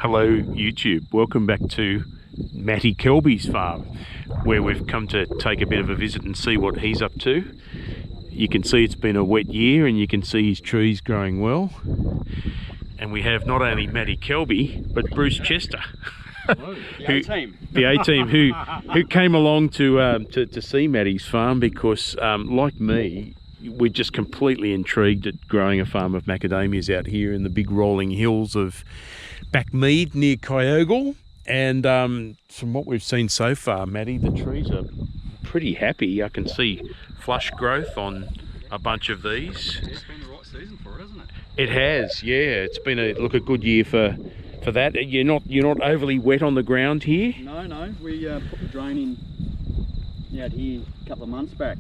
Hello YouTube, welcome back to Matti Kelby's farm, where we've come to take a bit of a visit and see what he's up to. You can see it's been a wet year and you can see his trees growing well. And we have not only Matti Kelby, but Bruce Chester. Hello, the A-team who came along to see Matti's farm because like me, we're just completely intrigued at growing a farm of macadamias out here in the big rolling hills of Backmead near Kyogle. And from what we've seen so far, Matti, the trees are pretty happy. I can see flush growth on a bunch of these. It's been the right season for it, hasn't it? It has, yeah. It's been a good year for that. You're not overly wet on the ground here? No. We put the drain in out here a couple of months back.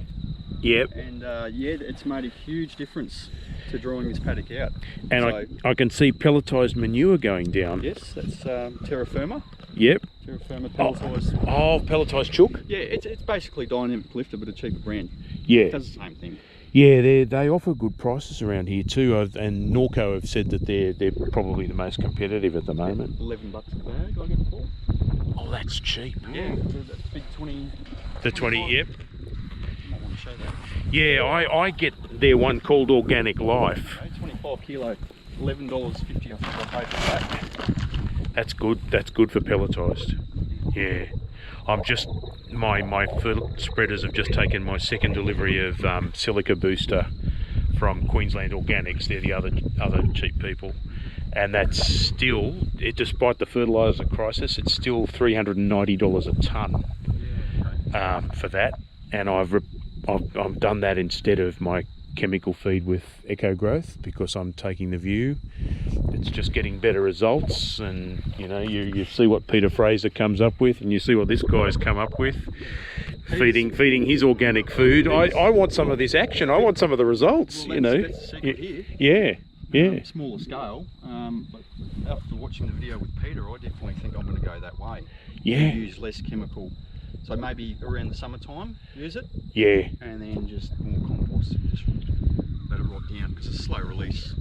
Yep. And yeah, it's made a huge difference to drawing this paddock out. And so, I can see pelletised manure going down. Yes, that's terra firma. Yep. Terra firma pelletised. Oh, pelletised chook? Yeah, it's basically dynamic lifter, but a cheaper brand. Yeah. It does the same thing. Yeah, they offer good prices around here too, and Norco have said that they're probably the most competitive at the moment. $11 a bag, I get it for. Oh, that's cheap. Yeah, the big 20. The 20, yep. Might want to show that. Yeah, I get their one called Organic Life. 25 kilo, $11.50 I think I paid for that. That's good. That's good for pelletised. Yeah. I'm just my foot spreaders have just taken my second delivery of silica booster from Queensland Organics. They're the other cheap people, and that's still, despite the fertiliser crisis, it's still $390 a tonne for that. And I've done that instead of my chemical feed with Eco Growth because I'm taking the view it's just getting better results. And you know, you see what Peter Fraser comes up with, and you see what this guy's come up with, feeding his organic food. I want some of this action. I want some of the results. Well, you know, that's the secret here. Yeah. Smaller scale, but after watching the video with Peter, I definitely think I'm going to go that way. Yeah. Use less chemical. So maybe around the summertime, use it. Yeah. And then just more compost and just let it rot down because it's slow release.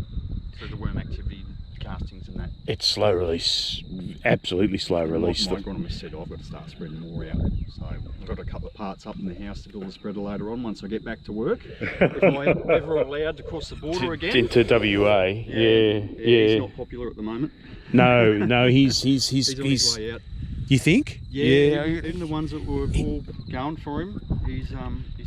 So the worm activity, castings and that. It's slow release, absolutely slow release. My agronomist said I've got to start spreading more out. So I've got a couple of parts up in the house to build a spreader later on once I get back to work. If I'm ever allowed to cross the border again. Into WA, yeah. He's not popular at the moment. No, he's on his way out. You think? Yeah. Even the ones that were all going for him, he's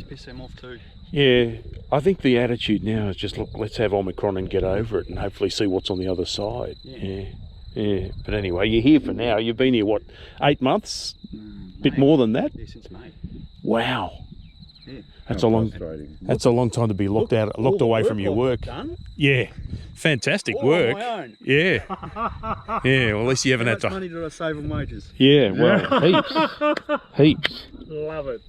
pissed them off too. Yeah, I think the attitude now is just, look, let's have Omicron and get over it and hopefully see what's on the other side. Yeah. But anyway, you're here for now. You've been here, what, 8 months? Bit more than that? Yeah, since May. Wow. Yeah. That's a long time to be locked away from your work. Done? Yeah. Fantastic All work. on my own. Yeah. Yeah, well, at least you haven't How had much to. money did I save on wages? Yeah, well, heaps. Love it.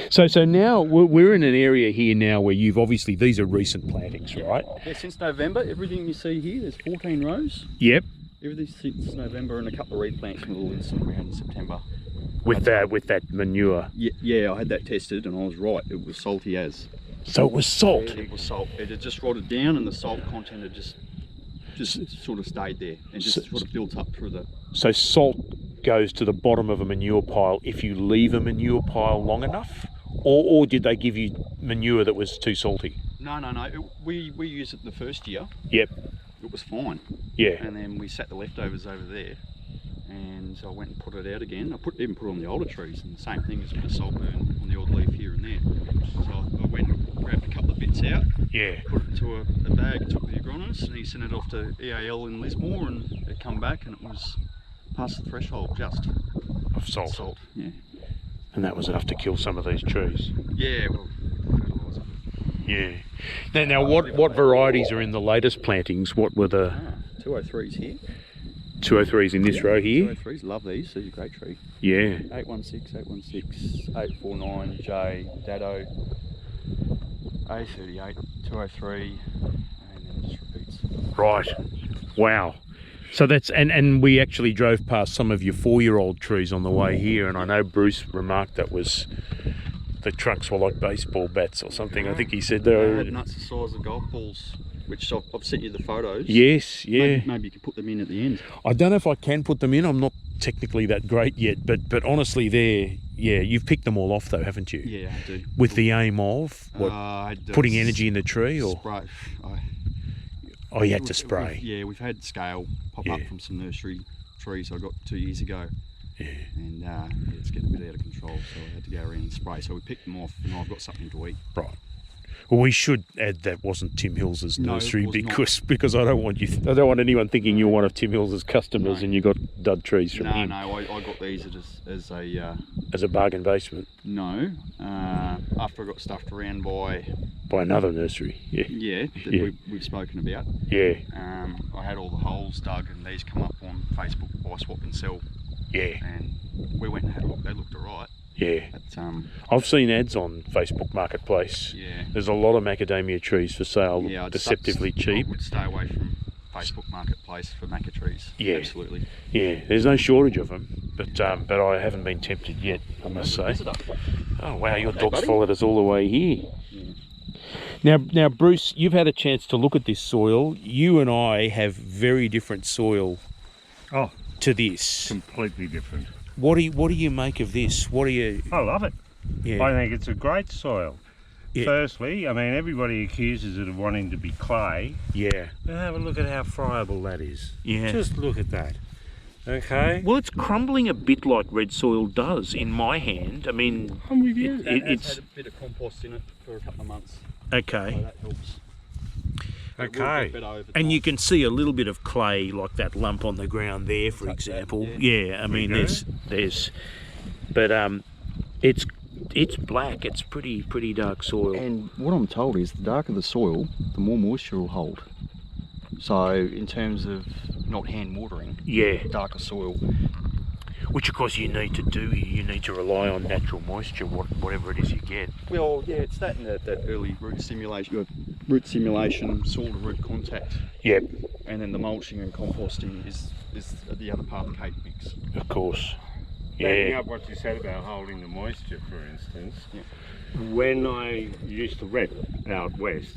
So now we're in an area here now where you've obviously, these are recent plantings, right? Yeah, since November, everything you see here, there's 14 rows. Yep. Everything since November, and a couple of replants from little instant we had in September. With that manure. Yeah, I had that tested and I was right. It was salty as. So it was salt. Yeah, it was salt. It had just rotted down, and the salt content had just sort of stayed there and just sort of built up through the. So salt goes to the bottom of a manure pile if you leave a manure pile long enough, or did they give you manure that was too salty? No. We used it the first year. Yep. It was fine. Yeah. And then we sat the leftovers over there, and so I went and put it out again. I even put it on the older trees, and the same thing as with the salt burn on the odd leaf here and there. So I went and grabbed a couple of bits out. Yeah. Put it into a bag, took the agronomist, and he sent it off to EAL in Lismore, and it come back, and it was past the threshold just Of salt. salt. Yeah. And that was enough to kill some of these trees. Yeah. Well, fertiliser. Yeah. Now what varieties are in the latest plantings? What were the 203s here. 203s in this row here? 203s, love these. These are a great tree. Yeah. 816, 849, J, Dado, A38, 203, and then it just repeats. Right. Wow. So that's, and we actually drove past some of your 4-year-old trees on the way here, and I know Bruce remarked that was, the trucks were like baseball bats or something. I think he said they They were. had nuts the size of golf balls which I've sent you the photos. Yes, yeah. Maybe you could put them in at the end. I don't know if I can put them in. I'm not technically that great yet, but honestly, you've picked them all off though, haven't you? Yeah, I do. With the aim of putting energy in the tree, or spray. oh, you had to spray. We've had scale pop up from some nursery trees I got 2 years ago. Yeah. And it's getting a bit out of control, so I had to go around and spray. So we picked them off, and I've got something to eat. Right. Well, we should add that wasn't Tim Hills's nursery, because I don't want anyone thinking you're one of Tim Hills's customers and you got dud trees from him. No, I got these as a bargain basement. No, after I got stuffed around by another nursery. Yeah. We've spoken about. Yeah. I had all the holes dug, and these come up on Facebook, buy, swap and sell. Yeah. And we went and had a look. They looked alright. Yeah. But, I've seen ads on Facebook Marketplace. Yeah. There's a lot of macadamia trees for sale, deceptively cheap. I would stay away from Facebook Marketplace for maca trees. Yeah. Absolutely. Yeah. There's no shortage of them, but I haven't been tempted yet, I must say. Oh wow, your dog's followed us all the way here. Yeah. Now, Bruce, you've had a chance to look at this soil. You and I have very different soil. To this. Completely different. What do you make of this? I love it. Yeah. I think it's a great soil. Yeah. Firstly, I mean, everybody accuses it of wanting to be clay. Yeah. But have a look at how friable that is. Yeah. Just look at that. Okay. Well, it's crumbling a bit like red soil does in my hand. I mean, I'm with you. It's had a bit of compost in it for a couple of months. Okay. So that helps. Okay. And you can see a little bit of clay, like that lump on the ground there, for example. Yeah. I mean, but it's black. It's pretty dark soil. And what I'm told is the darker the soil, the more moisture will hold. So in terms of not hand watering, darker soil. Which of course you need to do. You need to rely on natural moisture, whatever it is you get. Well, yeah, it's that and that early root stimulation, soil to root contact. Yep. And then the mulching and composting is the other part of the cake mix. Of course. Backing up what you said about holding the moisture, for instance. Yeah. When I used to rep out west,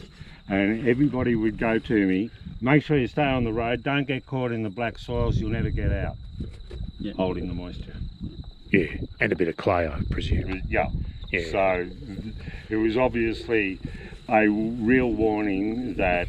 and everybody would go to me, make sure you stay on the road, don't get caught in the black soils, you'll never get out. Yeah. Holding the moisture. Yeah, and a bit of clay, I presume. Yeah. So it was obviously a real warning that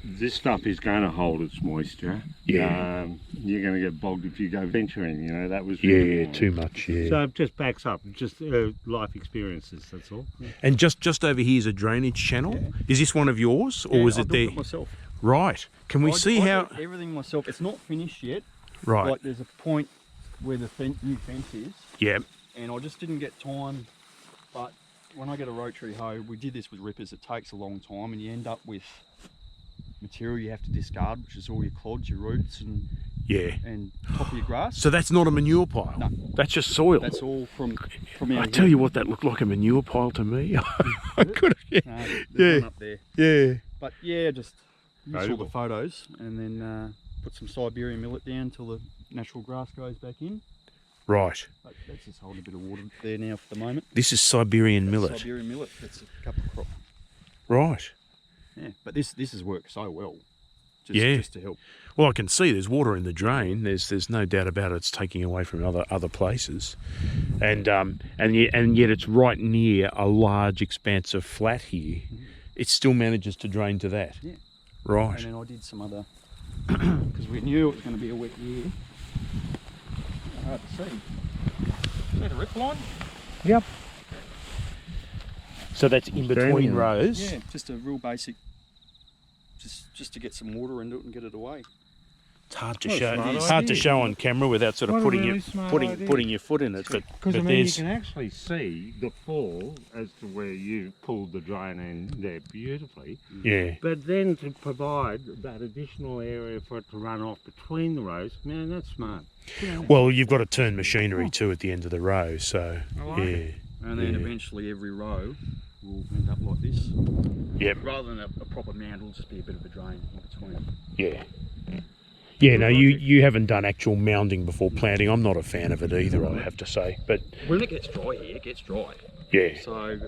this stuff is going to hold its moisture. Yeah. You're going to get bogged if you go venturing, you know, that was... too much, yeah. So it just backs up, just life experiences, that's all. Yeah. And just over here is a drainage channel. Yeah. Is this one of yours, or was it there? I built it myself. Right. Can we see how... I did everything myself. It's not finished yet. Right. Like there's a point where the new fence is. Yeah. And I just didn't get time, but when I get a rotary hoe, we did this with rippers, it takes a long time and you end up with material you have to discard, which is all your clods, your roots and top of your grass. So that's not a manure pile? No. That's just soil? That's all from I tell you what, that looked like a manure pile to me. I could have, No, there's one up there. Yeah. But yeah, just use all the photos and then put some Siberian millet down till the natural grass goes back in. Right. But that's just holding a bit of water there now for the moment. This is Siberian millet? Siberian millet, that's a couple of crop. Right. Yeah, but this has worked so well. Just to help. Well, I can see there's water in the drain. There's no doubt about it. It's taking away from other places, and yet it's right near a large expanse of flat here. Mm-hmm. It still manages to drain to that. Yeah. Right. And then I did some other because we knew it was going to be a wet year. Hard to see. See the rip line? Yep. So that's in between rows? Yeah, just a real basic, just to get some water into it and get it away. It's hard to show. It's hard to show on camera without sort of putting your foot in it. Because I mean, you can actually see the fall as to where you pulled the drain in there beautifully. Yeah. But then to provide that additional area for it to run off between the rows, man, that's smart. Yeah. Well, you've got to turn machinery too at the end of the row, so it. And then eventually every row will end up like this. Yep. Rather than a proper mound, it'll just be a bit of a drain in between. Yeah. Yeah, no, you haven't done actual mounding before planting. I'm not a fan of it either, I have to say. But when it gets dry here, it gets dry. Yeah. So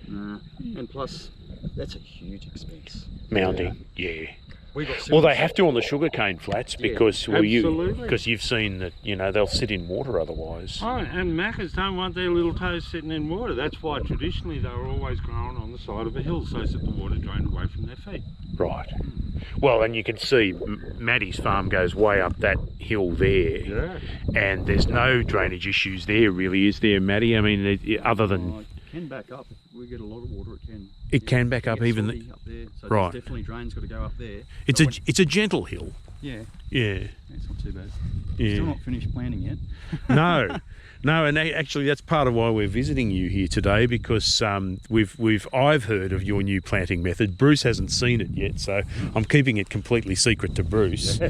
And plus, that's a huge expense. Mounting, yeah. We got Well, similar they have to on the sugarcane flats Yeah, because absolutely. because you've seen that they'll sit in water otherwise. Oh, and Maccas don't want their little toes sitting in water. That's why traditionally they were always grown on the side of a hill so that the water drained away from their feet. Right. Well, and you can see Matty's farm goes way up that hill there, Yeah. and there's no drainage issues there, really, is there, Matty? I mean, other than It can back up if we get a lot of water. it can back up get even. salty up there. So Right. there's definitely drains got to go up there. It's But it's a gentle hill. yeah, Yeah. it's not too bad. Yeah. Still not finished planting yet. No, no, and actually that's part of why we're visiting you here today because I've heard of your new planting method. Bruce hasn't seen it yet, so I'm keeping it completely secret to Bruce.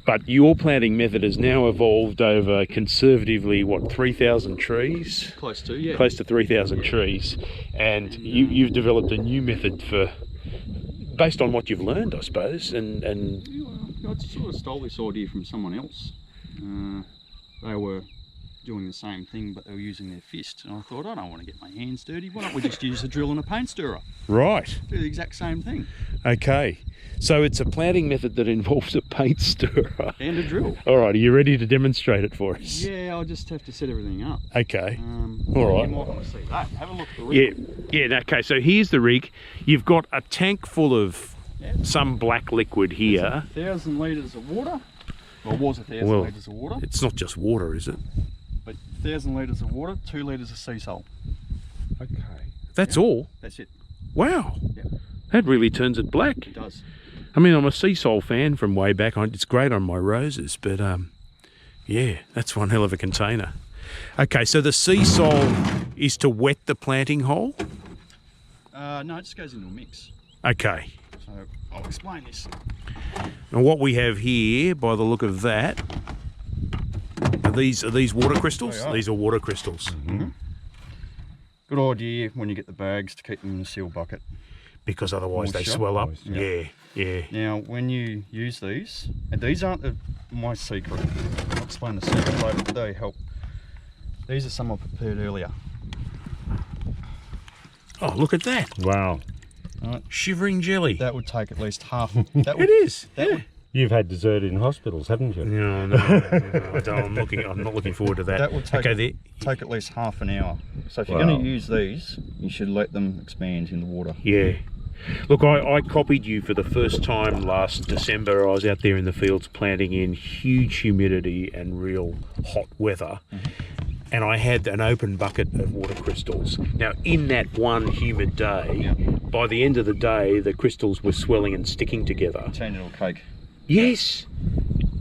But your planting method has now evolved over conservatively 3,000 trees, Close to, yeah. close to 3,000 trees, and you've developed a new method based on what you've learned, I suppose, and I sort of stole this idea from someone else. They were doing the same thing, but they were using their fist. And I thought, I don't want to get my hands dirty. Why don't we just use a drill and a paint stirrer? right. Do the exact same thing. Okay, so it's a planting method that involves a paint stirrer. And a drill. All right, are you ready to demonstrate it for us? Yeah, I'll just have to set everything up. Okay. All right. You might want to see that. Have a look at the rig. Yeah, okay, so here's the rig. You've got a tank full of some black liquid here. 1,000 litres of water. Well, it was 1,000 Well, litres of water. It's not just water, is it? But 1,000 litres of water, 2 litres of sea salt. Okay. That's all? That's it. Wow. Yeah. That really turns it black. It does. I mean, I'm a sea salt fan from way back. It's great on my roses, but yeah, that's one hell of a container. Okay, so the sea salt is to wet the planting hole? No, it just goes into a mix. Okay. So I'll explain this. And what we have here, by the look of that, are these water crystals? They are. These are water crystals. Good idea when you get the bags to keep them in a seal bucket. Because otherwise they Moisture. swell up. Moisture. Yeah. Now, when you use these, and these aren't my secret, I'll explain the secret later, but they help. These are some I prepared earlier. Oh, look at that. Wow. Right. Shivering jelly. That would take at least half. That would, It is. That would, You've had dessert in hospitals, haven't you? No, I don't. I'm not looking forward to that. that would take, Okay, there. take at least half an hour. So if you're Wow. going to use these, you should let them expand in the water. Yeah. Look, I copied you for the first time last December. I was out there in the fields planting in huge humidity and real hot weather. And I had an open bucket of water crystals. Now, in that one humid day, by the end of the day, the crystals were swelling and sticking together. Turn it into a cake. Yes.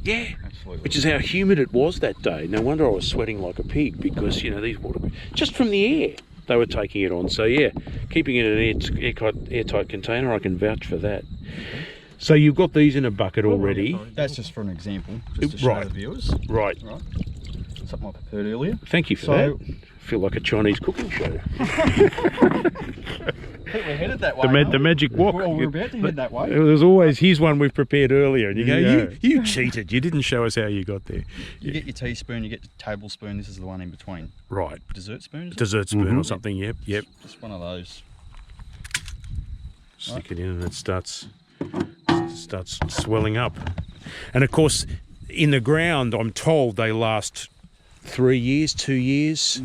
Yeah. Absolutely. Which is how humid it was that day. No wonder I was sweating like a pig because, these water, just from the air, they were taking it on. So, yeah, keeping it in an airtight container, I can vouch for that. So you've got these in a bucket already. That's just for an example, just to show Right. the viewers. Right. Right. Something I prepared earlier. Thank you for So- that. I feel like a Chinese cooking show. I think we're headed that way. The magic wok. Well, we're about to head that way. There's always, here's one we've prepared earlier. And you go, Yeah. you cheated. You didn't show us how you got there. You get your teaspoon, you get your tablespoon. This is the one in between. Right. Dessert spoon, is it? Dessert spoon or something. Yep. Just one of those. Stick it in and it starts swelling up. And of course, in the ground, I'm told they last 3 years, 2 years.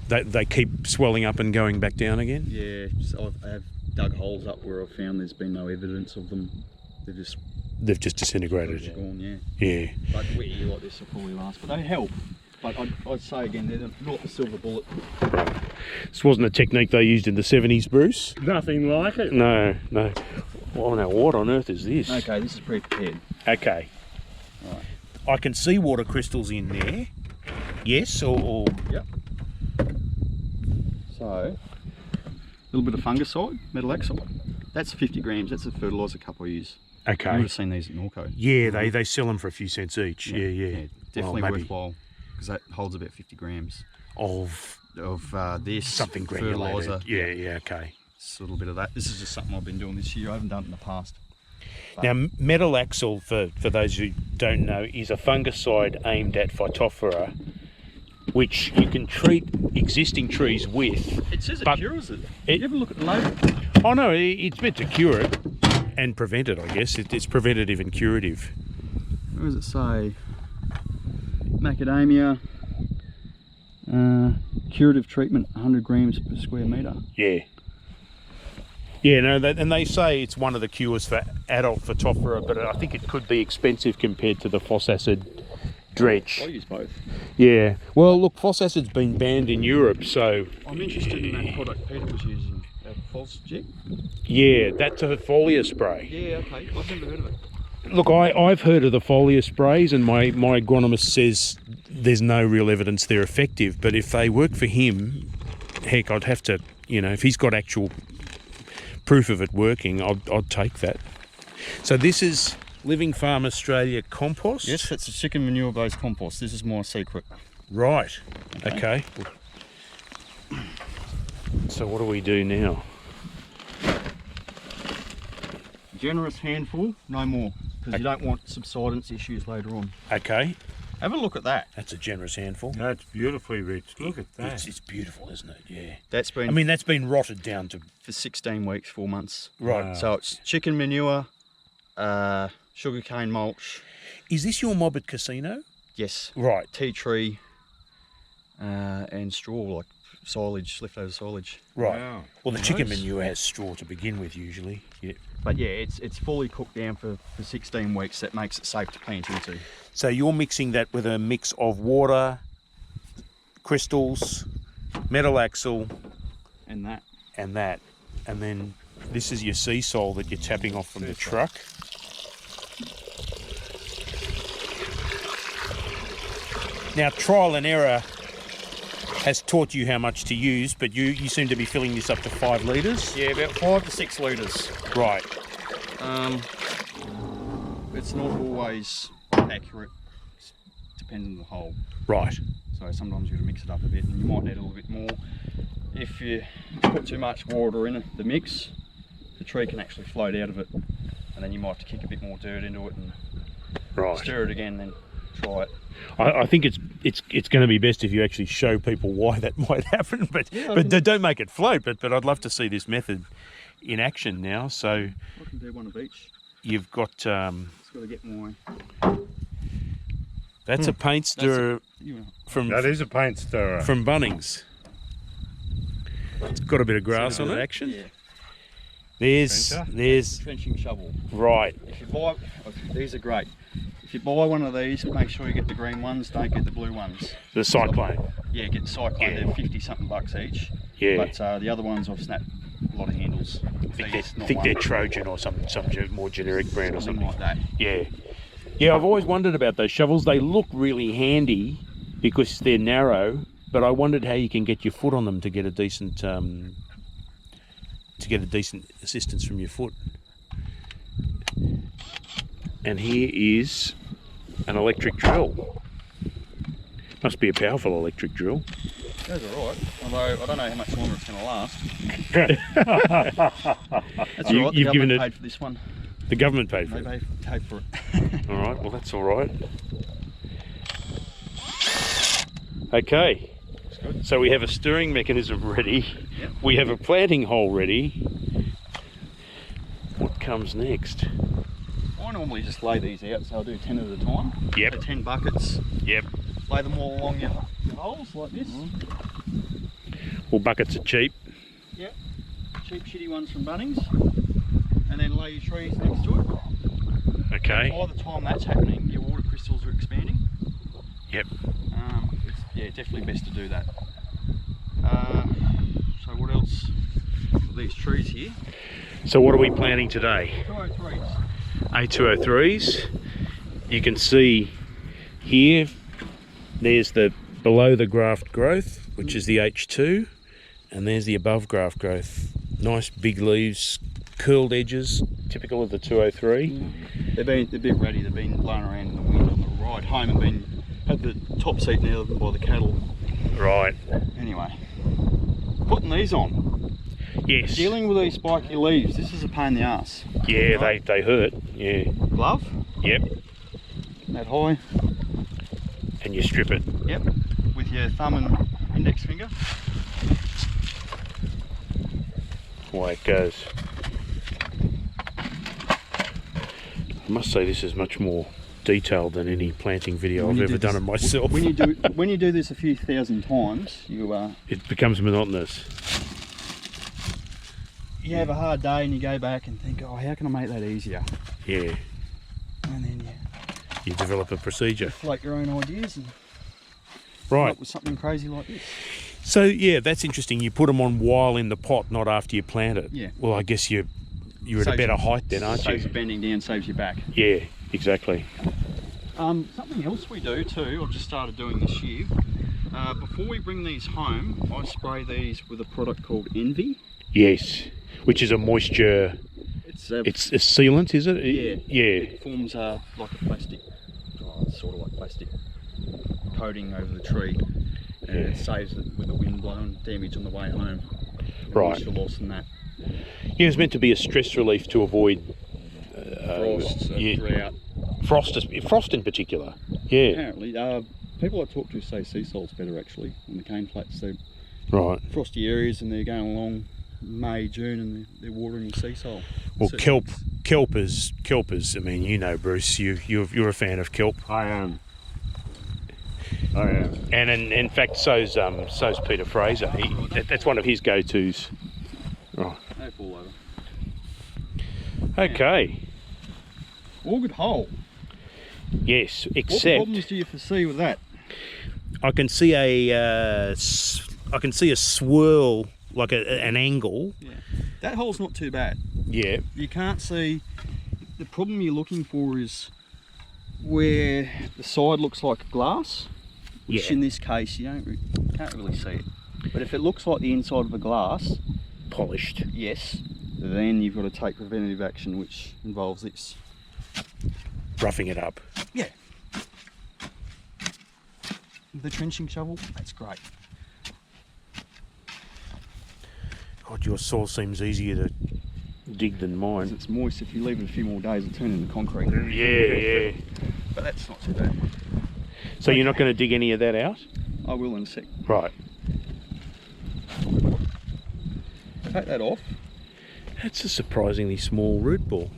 They keep swelling up and going back down again. Yeah, so I've dug holes up where I've found there's been no evidence of them. They've just Disintegrated. gone, yeah. Yeah. But wet year like this will probably last. But they help. But I'd say again, they're not the silver bullet. This wasn't a technique they used in the 70s, Bruce. Nothing like it. No. Oh, now what on earth is this? Okay, this is pre-prepared. Okay. Right. I can see water crystals in there. Yes, or Yep. So, a little bit of fungicide, metalaxyl. That's 50 grams. That's the fertiliser cup I use. You would okay. have seen these at Norco. Yeah, they sell them for a few cents each. Yeah. Definitely Well, maybe worthwhile because that holds about 50 grams of of this something granulated. fertiliser. Yeah, okay. It's a little bit of that. This is just something I've been doing this year. I haven't done it in the past. Now, metalaxyl, for those who don't know, is a fungicide aimed at Phytophthora which you can treat existing trees with. It says it But cures it. it- You ever look at the label? Oh no, it's meant to cure it and prevent it, I guess. It's preventative and curative. Where does it say? Macadamia, curative treatment, 100 grams per square metre. Yeah. Yeah, no, and they say it's one of the cures for adult Phytophthora, but I think it could be expensive compared to the phos acid dredge. I use both. Yeah. Well, look, phos acid's been banned in Europe, so I'm interested in that product Peter was using, that Phosgec. yeah, that's a foliar spray. Yeah, okay. I've never heard of it. Look, I've heard of the foliar sprays, and my agronomist says there's no real evidence they're effective, but if they work for him, heck, I'd have to, if he's got actual proof of it working, I'd take that. So this is Living Farm Australia compost? Yes, that's a chicken manure based compost. This is my secret. Right, okay. So what do we do now? Generous handful, no more, because you don't want subsidence issues later on. Okay, Have a look at that. that's a generous handful. That's beautifully rich. Look at that. It's beautiful, isn't it? Yeah. That's been I mean, that's been rotted down to... for 16 weeks, 4 months. Right. Wow. So it's chicken manure, sugarcane mulch, Is this your mob at Casino? yes, Right. tea tree, and straw, like silage, leftover silage. Right. Wow. Well, the chicken Nice. manure has straw to begin with, usually. Yeah. But yeah, it's fully cooked down for 16 weeks. That makes it safe to plant into. So you're mixing that with a mix of water, crystals, metal axle, And that. and that. And then this is your sea salt that you're tapping off from the truck. Now, trial and error has taught you how much to use, but you seem to be filling this up to 5 litres. Yeah, about 5 to 6 litres. Right. It's not always accurate, depending on the hole. Right. So sometimes you got to mix it up a bit, and you might need a little bit more. If you put too much water in the mix, the tree can actually float out of it, and then you might have to kick a bit more dirt into it and Right. stir it again, then try it. I think it's going to be best if you actually show people why that might happen, but Yeah, but don't make it float. But I'd love to see this method in action now. So I can do one of each. you've got Just got to get my. that's a paint stirrer from That is a paint stirrer. from Bunnings. It's got a bit of grass See on the it. bit? Action. Yeah. There's Trenching shovel. right. If you buy, these are great. If you buy one of these, make sure you get the green ones. Don't get the blue ones. The cyclone. Yeah, get the Cyclone. Yeah. They're 50 something bucks each. Yeah. But the other ones I've snapped a lot of handles. I think they're Trojan or some more generic brand or something something. like that. Yeah. Yeah, I've always wondered about those shovels. They look really handy because they're narrow, but I wondered how you can get your foot on them to get a decent assistance from your foot. And here is an electric drill. Must be a powerful electric drill. Those are alright. Although I don't know how much longer it's going to last. That's You- alright. The you've given government it- paid for this one. The government paid for They it. paid for it. All right, well that's all right. Okay, so we have a stirring mechanism ready. Yep. We have a planting hole ready. What comes next? I normally just lay these out, so I'll do 10 at a time. Yep. So 10 buckets. Yep. Lay them all along your holes like this. Well, buckets are cheap. Yep. Cheap shitty ones from Bunnings. And then lay your trees next to it. Okay. By the time that's happening, your water crystals are expanding. Yep. It's definitely best to do that. So what else? These trees here. So what are we planting today? 203s. A203s. You can see here, there's the below the graft growth, which is the H2, and there's the above graft growth. Nice big leaves, curled edges, typical of the 203. They've been a bit ready. They've been blown around in the wind on the ride home and had the top seat now by the cattle. Right. Anyway, putting these on. Yes. Dealing with these spiky leaves, this is a pain in the ass. Yeah, they hurt. Yeah. Glove, Yep. that high. And you strip it. Yep. with your thumb and index finger. Away it goes. I must say this is much more detailed than any planting video I've ever done of myself. When you do this a few thousand times, it becomes monotonous. You have a hard day and you go back and think, oh, how can I make that easier? Yeah. And then you develop a procedure. Float your own ideas and right. come up with something crazy like this. So yeah, that's interesting. You put them on while in the pot, not after you plant it. Yeah. Well, I guess you're at a better height then, aren't you? Saves you bending down, saves your back. Yeah, exactly. Something else we do too, I've just started doing this year. Before we bring these home, I spray these with a product called Envy. Yes, which is a moisture. It's a sealant, is it? Yeah. Yeah. It forms like a plastic, it's sort of like plastic coating over the tree, and it saves it with the wind blowing damage on the way home. Right. Moisture loss and that. Yeah, it's meant to be a stress relief to avoid Frost, drought. Frost in particular. Yeah. Apparently, people I talk to say sea salt's better actually on the cane flats. They're right. frosty areas and they're going along May, June and they're watering the sea salt. Well, kelp is. I mean, you know, Bruce, you're a fan of kelp. I am. And in fact, so's Peter Fraser. That's one of his go-tos. Oh. They fall over. Okay. All good hole. Yes, What except problems do you foresee with that? I can see a swirl, like an angle. Yeah. That hole's not too bad. Yeah. You can't see. The problem you're looking for is where the side looks like glass, which in this case you can't really see it. But if it looks like the inside of a glass, Polished. yes, then you've got to take preventative action, which involves this. Roughing it up. Yeah. With the trenching shovel, that's great. God, your soil seems easier to dig than mine. It's moist. If you leave it a few more days, it'll turn into concrete. Yeah. But that's not too bad. So you're not going to dig any of that out? I will in a sec. Right. Take that off. That's a surprisingly small root ball.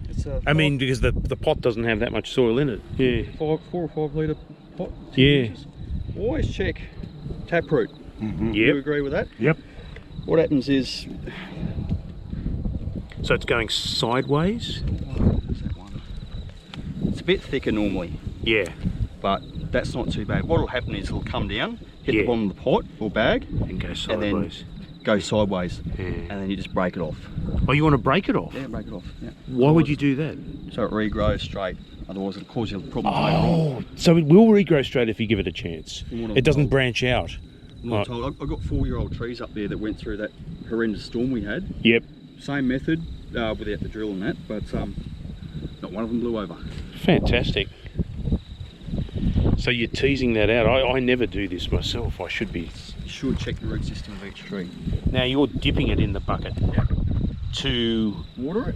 It's a I mean, because the pot doesn't have that much soil in it. Yeah. 4 or 5 litre pot. 2 Yeah. inches. Always check taproot. Mm-hmm. Do you agree with that? Yep. What happens is, So it's going sideways? what's that one? It's a bit thicker normally, Yeah. but that's not too bad. What will happen is it'll come down, hit Yeah. the bottom of the pot or bag, And go and sideways. then go sideways, Yeah. and then you just break it off. Oh, you want to break it off? Yeah, break it off. Yeah. Why would you do that? So it regrows straight. Otherwise, it'll cause you problems later on. Oh, so it will regrow straight if you give it a chance. From what I'm It doesn't told. branch out. I'm not told. I've got 4-year-old trees up there that went through that horrendous storm we had. Yep. Same method, without the drill and that, but not one of them blew over. Fantastic. So you're teasing that out. I never do this myself. I should be. You should check the root system of each tree. Now you're dipping it in the bucket to. Water it,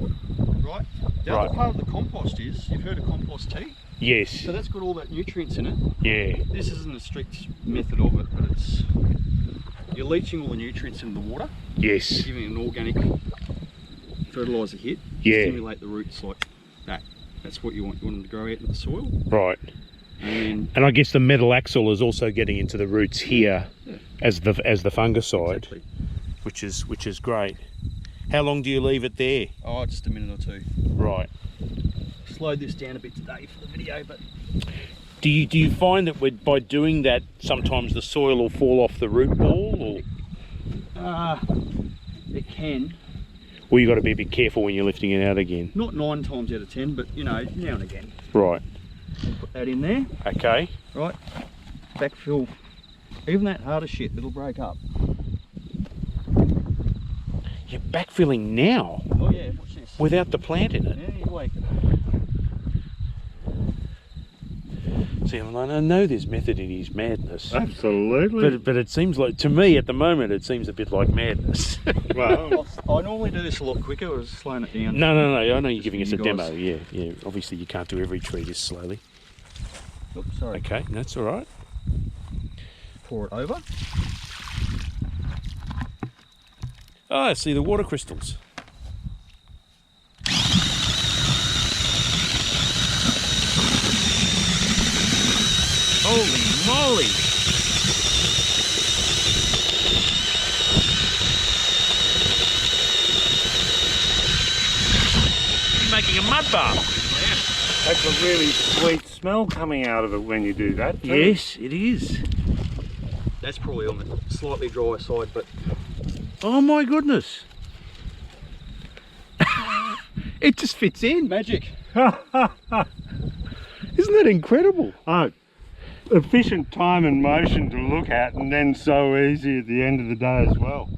right? The Right. other part of the compost is, you've heard of compost tea? Yes. So that's got all that nutrients in it. Yeah. This isn't a strict method of it, but you're leaching all the nutrients into the water, Yes. giving it an organic fertiliser hit, Yeah. stimulate the roots like that. That's what you want. You want them to grow out into the soil. Right. And And I guess the metal axle is also getting into the roots here Yeah. as the fungicide, exactly. which is great. How long do you leave it there? Oh, just a minute or two. Right. Slowed this down a bit today for the video, but Do you find that by doing that sometimes the soil will fall off the root ball, it can. or you got to be a bit careful when you're lifting it out again? Not 9 times out of 10, but you know, now and again. Right. Put that in there, Okay. right? Backfill. Even that harder shit, it'll break up. You're backfilling now Oh yeah, watch this. without the plant in it. Yeah, you wait. See, I know there's method in his madness, Absolutely. but it seems like, to me at the moment, it seems a bit like madness. Well, I normally do this a lot quicker. I was slowing it down. No. I know you're giving us You a guys. demo. Yeah. Obviously, you can't do every tree this slowly. Oops, sorry. Okay, that's all right. pour it over. Oh, I see the water crystals. Holy moly! You're making a mud bath. That's a really sweet smell coming out of it when you do that. Yes, it is. That's probably on the slightly dry side, but Oh my goodness. It just fits in. magic. Isn't that incredible? Oh, efficient time and motion to look at, and then so easy at the end of the day as well.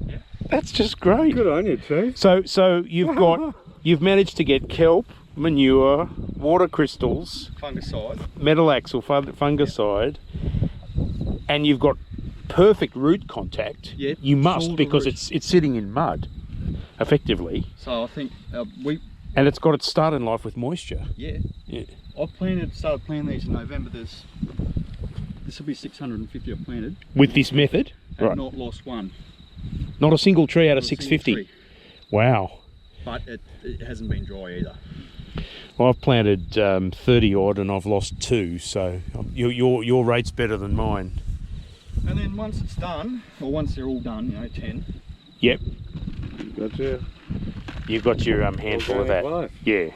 That's just great. Good on you, Chief. So you've managed to get kelp, manure, water crystals, Fungicide. metalax or fungicide, and you've got perfect root contact. Yeah, You must, shoulder because root. it's sitting in mud, effectively, So I think and it's got its start in life with moisture. yeah. Yeah. I started planting these in November. This will be 650 I've planted, With this method, and right? not lost one. Not a single tree out of Not a single 650. tree. Wow. But it hasn't been dry either. Well, I've planted 30 odd and I've lost 2, so your rate's better than mine. And then once it's done, or once they're all done, 10. Yep, Gotcha. you've got your handful of Organic that. life. Yeah,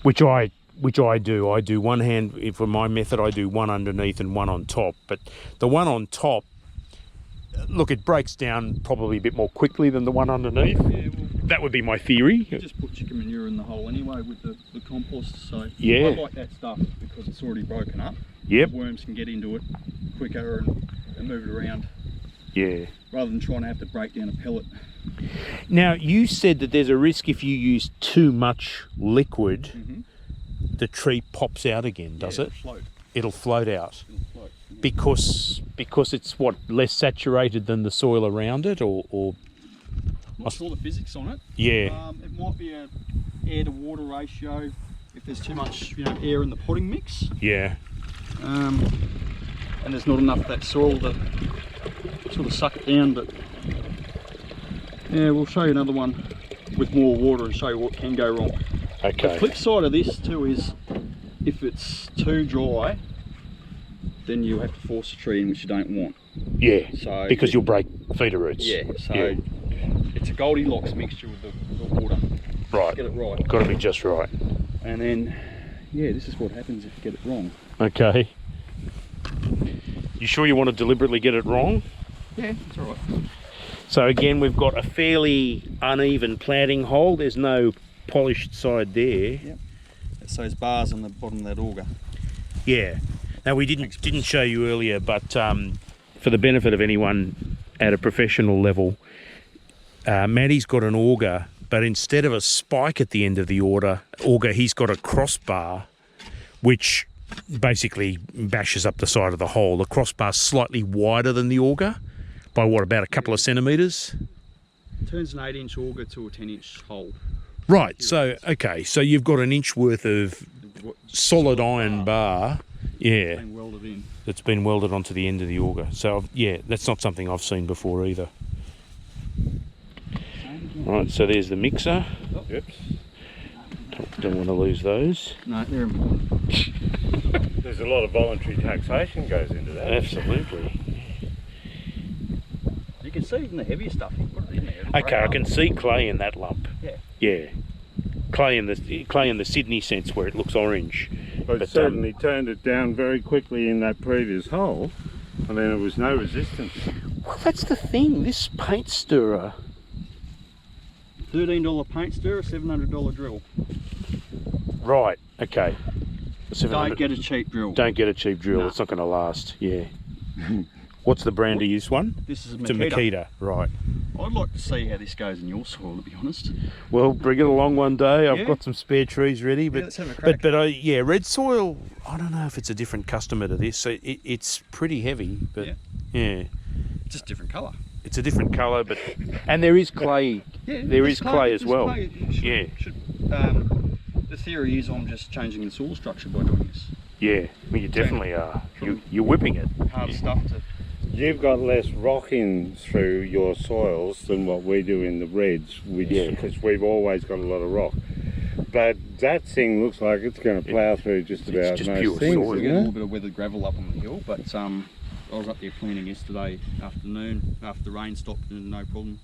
which I do. I do one hand for my method. I do one underneath and one on top. But the one on top, look, it breaks down probably a bit more quickly than the one underneath. Yeah, well, That would be my theory. you just put chicken manure in the hole anyway with the compost. So Yeah. I like that stuff because it's already broken up. Yep. Worms can get into it quicker and move it around Yeah. rather than trying to have to break down a pellet. Now you said that there's a risk if you use too much liquid, the tree pops out again. Does Yeah, it? Float. It'll float out. It'll float. Because it's what, less saturated than the soil around it, or Not sure the physics on it. yeah. It might be a air to water ratio if there's too much air in the potting mix, Yeah. and there's not enough of that soil to sort of suck it down. But yeah, we'll show you another one with more water and show you what can go wrong. The Okay. flip side of this too is if it's too dry, then you have to force a tree in, which you don't want. Yeah. So Because you'll break feeder roots. yeah, so Yeah. it's a Goldilocks mixture with the water. Right. Get it right. Got to be just right. And then, yeah, this is what happens if you get it wrong. Okay. You sure you want to deliberately get it wrong? Yeah, it's all right. So again, we've got a fairly uneven planting hole. There's no polished side there. It's those bars on the bottom of that auger. Yeah. Now we didn't show you earlier, but for the benefit of anyone at a professional level, Matty's got an auger, but instead of a spike at the end of the auger, he's got a crossbar, which basically bashes up the side of the hole. The crossbar's slightly wider than the auger by what, about a couple of centimetres? Turns an 8-inch auger to a 10-inch hole. Right. So okay. So you've got an inch worth of solid iron bar. Yeah. Being welded in. That's been welded onto the end of the auger. So yeah, that's not something I've seen before either. Right, so there's the mixer. Oh. Yep. Don't want to lose those. No, they're important. There's a lot of voluntary taxation goes into that. Absolutely. You can see even the heavier stuff. You put it in there. it'll Okay, break I up. can see clay in that lump. Yeah. Yeah. Clay in the Sydney sense where it looks orange. But certainly turned it down very quickly in that previous hole, and then there was no resistance. Well, that's the thing. This paint stirrer. $13 paint stirrer, $700 drill. Right. Okay. Don't get a cheap drill. Don't get a cheap drill. No. It's not going to last. Yeah. What's the brand of this one? This is a It's a Makita. Makita. Right. I'd like to see how this goes in your soil, to be honest. Well, bring it along one day. I've Yeah. got some spare trees ready, but let's have a crack. yeah, red soil. I don't know if it's a different customer to this. So it's pretty heavy, but yeah, Just different colour. it's a different colour, but and there is clay. Yeah, There there's is clay as there's well. clay. It should- Yeah. The theory is I'm just changing the soil structure by doing this. Yeah, I mean you definitely are. You're whipping it. Hard stuff to you've got less rock in through your soils than what we do in the reds, which because we've always got a lot of rock. But that thing looks like it's going to plough through just about just most pure things. soil. We get a little bit of weathered gravel up on the hill, but I was up there planting yesterday afternoon after the rain stopped and no problem.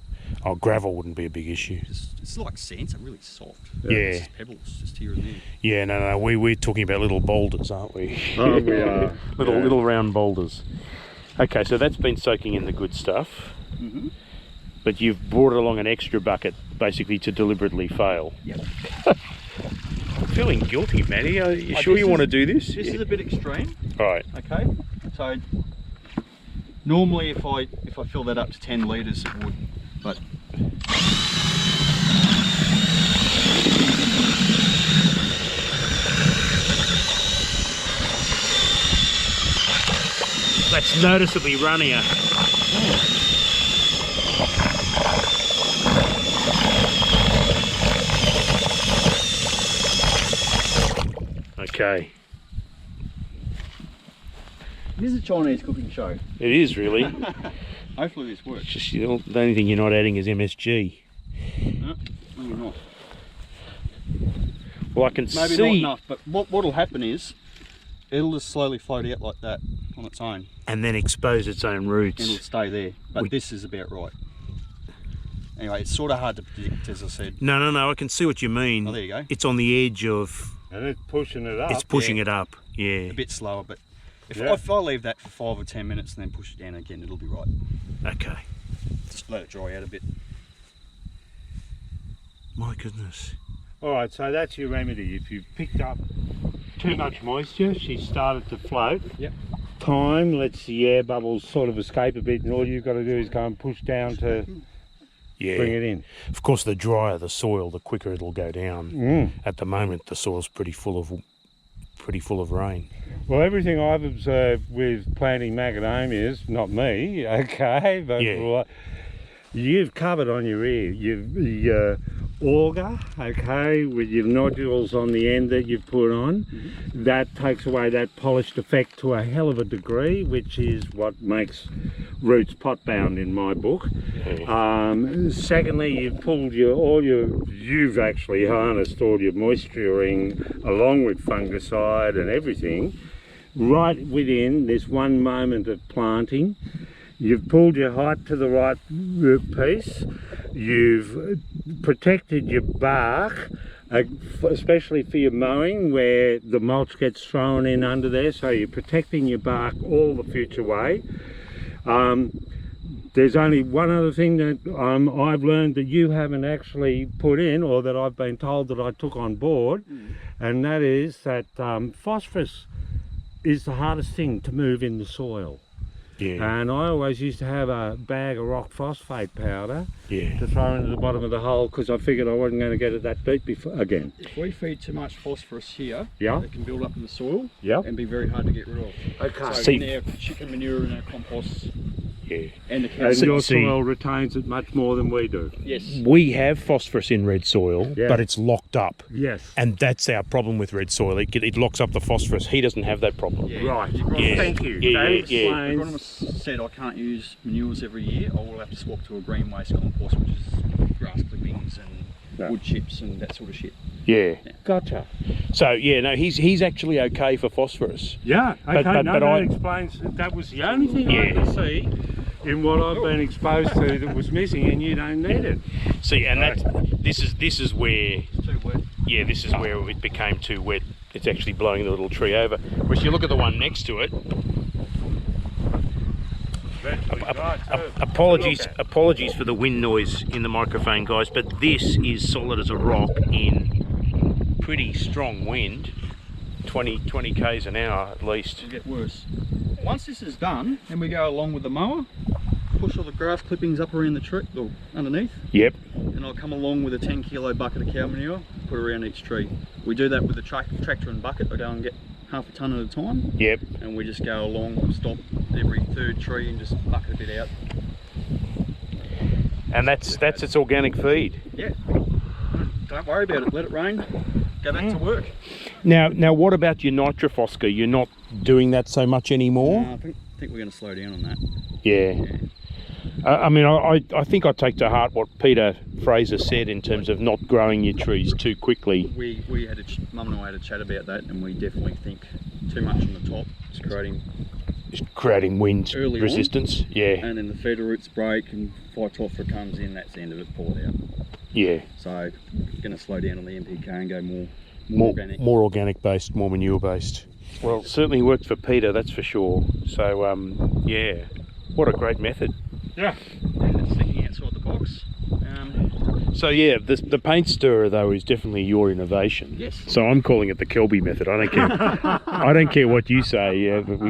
Oh, gravel wouldn't be a big issue. It's like sand, it's really soft. Yeah. It's just pebbles just here and there. Yeah, no, we're talking about little boulders, aren't we? Oh, we are. little round boulders. Okay, so that's been soaking in the good stuff. Mm-hmm. But you've brought along an extra bucket, basically, to deliberately fail. Yep. I'm feeling guilty, Matty. Are you sure you want to do this? This is a bit extreme. Right. Okay, so normally if I fill that up to 10 litres it would, but That's noticeably runnier. Okay. this is a Chinese cooking show. It is really. Hopefully this works. Just the only thing you're not adding is MSG. No, maybe not. Well, I can Maybe see. not enough, but what'll happen is it'll just slowly float out like that on its own And then expose its own and roots. it'll stay there. But this is about right. Anyway, it's sort of hard to predict, as I said. No, I can see what you mean. Oh, there you go. It's on the edge of. And it's pushing it up. It's pushing yeah. it up. Yeah. A bit slower, but if I leave that for 5 or 10 minutes and then push it down again, it'll be right. Okay. Just let it dry out a bit. My goodness. All right, so that's your remedy. If you've picked up too much moisture, she's started to float. Yep. Time lets the air bubbles sort of escape a bit, and all you've got to do is go and push down to Yeah. bring it in. Of course, the drier the soil, the quicker it'll go down. At the moment, the soil's pretty full of rain. Well, everything I've observed with planting macadamias, not me, okay, but Yeah. you've covered on your ear. Your auger, okay, with your nodules on the end that you've put on, that takes away that polished effect to a hell of a degree, which is what makes roots pot bound in my book. Secondly, you've pulled you've actually harnessed all your moisturing along with fungicide and everything right within this one moment of planting. You've pulled your height to the right piece. You've protected your bark, especially for your mowing where the mulch gets thrown in under there, so you're protecting your bark all the future way. There's only one other thing that I've learned that you haven't actually put in, or that I've been told that I took on board, and that is that phosphorus is the hardest thing to move in the soil. Yeah. And I always used to have a bag of rock phosphate powder Yeah. to throw into the bottom of the hole because I figured I wasn't going to get it that deep again. If we feed too much phosphorus here, Yeah. it can build up in the soil Yep. and be very hard to get rid of. Okay. So See- in our chicken manure and our compost Yeah. and the cow And your See- soil retains it much more than we do. yes. We have phosphorus in red soil, Yeah. but it's locked up. Yes. And that's our problem with red soil. It locks up the phosphorus. He doesn't have that problem. Yeah. Right. The agronomist- Yeah. Thank you. Yeah, That yeah, the explains. agronomist said I can't use manures every year. I will have to swap to a green waste compost, which is grass clippings and No. wood chips and that sort of shit. Yeah. Gotcha. So yeah, no, he's actually okay for phosphorus. Yeah. Okay. But no, that that explains. That was the only thing I Yeah. could see in what I've been exposed to that was missing, and you don't need it. See, and this is where It's too wet. this is where it became too wet. It's actually blowing the little tree over. Whereas you look at the one next to it. Apologies for the wind noise in the microphone, guys, but this is solid as a rock in pretty strong wind, 20 k's an hour at least. It'll get worse. Once this is done, then we go along with the mower, push all the grass clippings up around the tree, or underneath, Yep. and I'll come along with a 10 kilo bucket of cow manure, put around each tree. We do that with the tractor and bucket. I go and get half a tonne at a time, Yep. and we just go along, stop every third tree and just bucket a bit out. And that's its organic feed. Yeah, don't worry about it, let it rain, go back to work. Now what about your nitrophosphor? You're not doing that so much anymore? I think I think we're going to slow down on that. Yeah. I mean, I think I take to heart what Peter Fraser said in terms of not growing your trees too quickly. We had Mum and I had a chat about that, and we definitely think too much on the top is creating wind early resistance. On, yeah. and then the feeder roots break and phytophthora comes in. That's the end of it. Pull it out. Yeah. So we're going to slow down on the NPK and go more organic. More organic based, more manure based. Well, it certainly worked for Peter, that's for sure. So yeah, what a great method. Yeah. And it's thinking outside the box. So yeah, the paint stirrer though is definitely your innovation. Yes. So I'm calling it the Kelby method. I don't care. I don't care what you say. Yeah, but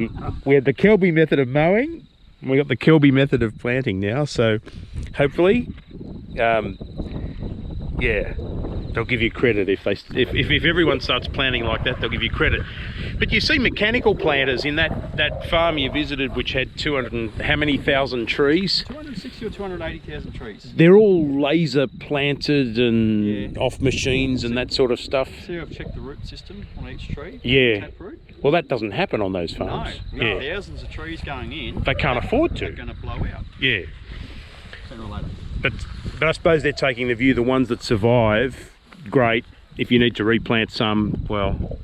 we had the Kelby method of mowing. And we got the Kelby method of planting now. So hopefully, yeah, they'll give you credit if everyone starts planting like that. They'll give you credit. But you see mechanical planters in that farm you visited, which had 200 and how many thousand trees? 260 or 280,000 trees. They're all laser planted and off machines and that sort of stuff. See, I've checked the root system on each tree. Yeah. Taproot. Well, that doesn't happen on those farms. No, Yeah. thousands of trees going in. They can't afford They're to. going to blow out Yeah. sooner or later. But I suppose they're taking the view the ones that survive, great. If you need to replant some, well,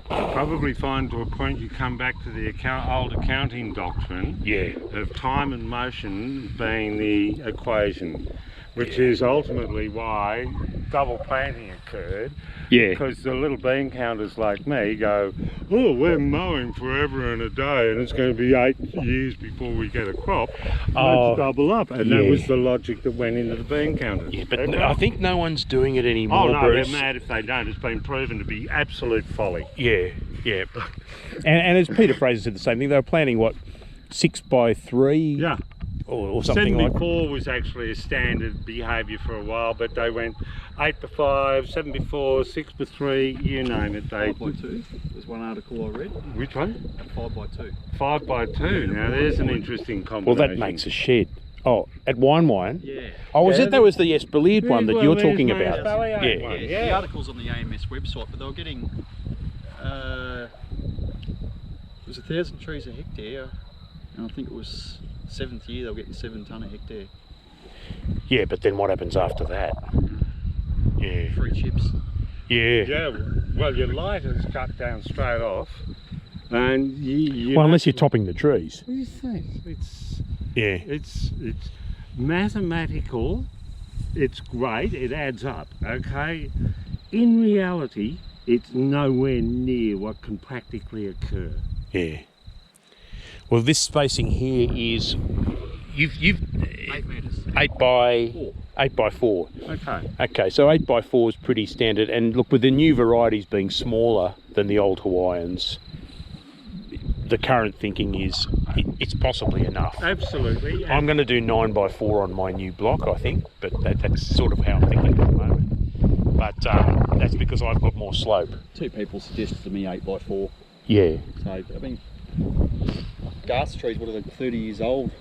You'll probably find to a point you come back to the old accounting doctrine yeah. of time and motion being the equation, which is ultimately why double planting occurred. Yeah. Because the little bean counters like me go, oh, we're mowing forever and a day and it's going to be 8 years before we get a crop. Let's double up. And that was the logic that went into the bean counters. Yeah, but I think no one's doing it anymore, Oh no, Bruce. they're mad if they don't. It's been proven to be absolute folly. Yeah, yeah. And as Peter Fraser said the same thing, they were planting, what, 6x3? Yeah. Or something like that. 7x4 was actually a standard behaviour for a while, but they went 8x5, 7x4, 6x3, you name it. 5x2. There's one article I read. Which one? 5x2. 5x2. Now there's an interesting combination. Well, that makes a shed. Oh, at Wine? Yeah. Oh, was that was the Espalier one that you're talking there's about? no Espalier Yeah. one, The article's on the AMS website, but they were getting it was 1,000 trees a hectare, and I think it was 7th year they were getting 7 tonne a hectare. Yeah, but then what happens after that? Yeah. Free chips. Yeah. Yeah, well your light is cut down straight off, and you Well, unless you're topping the trees. What do you think? Yeah. It's mathematical, it's great, it adds up, okay? In reality, it's nowhere near what can practically occur. Yeah. Well, this spacing here is you've 8 metres. 8x4. Okay. Okay, so 8x4 is pretty standard. And look, with the new varieties being smaller than the old Hawaiians, the current thinking is it's possibly enough. Absolutely. I'm going to do 9x4 on my new block, I think, but that's sort of how I'm thinking at the moment. But that's because I've got more slope. 2 people suggested to me 8x4. Yeah. So, I mean, Garth's trees, what are they, 30 years old?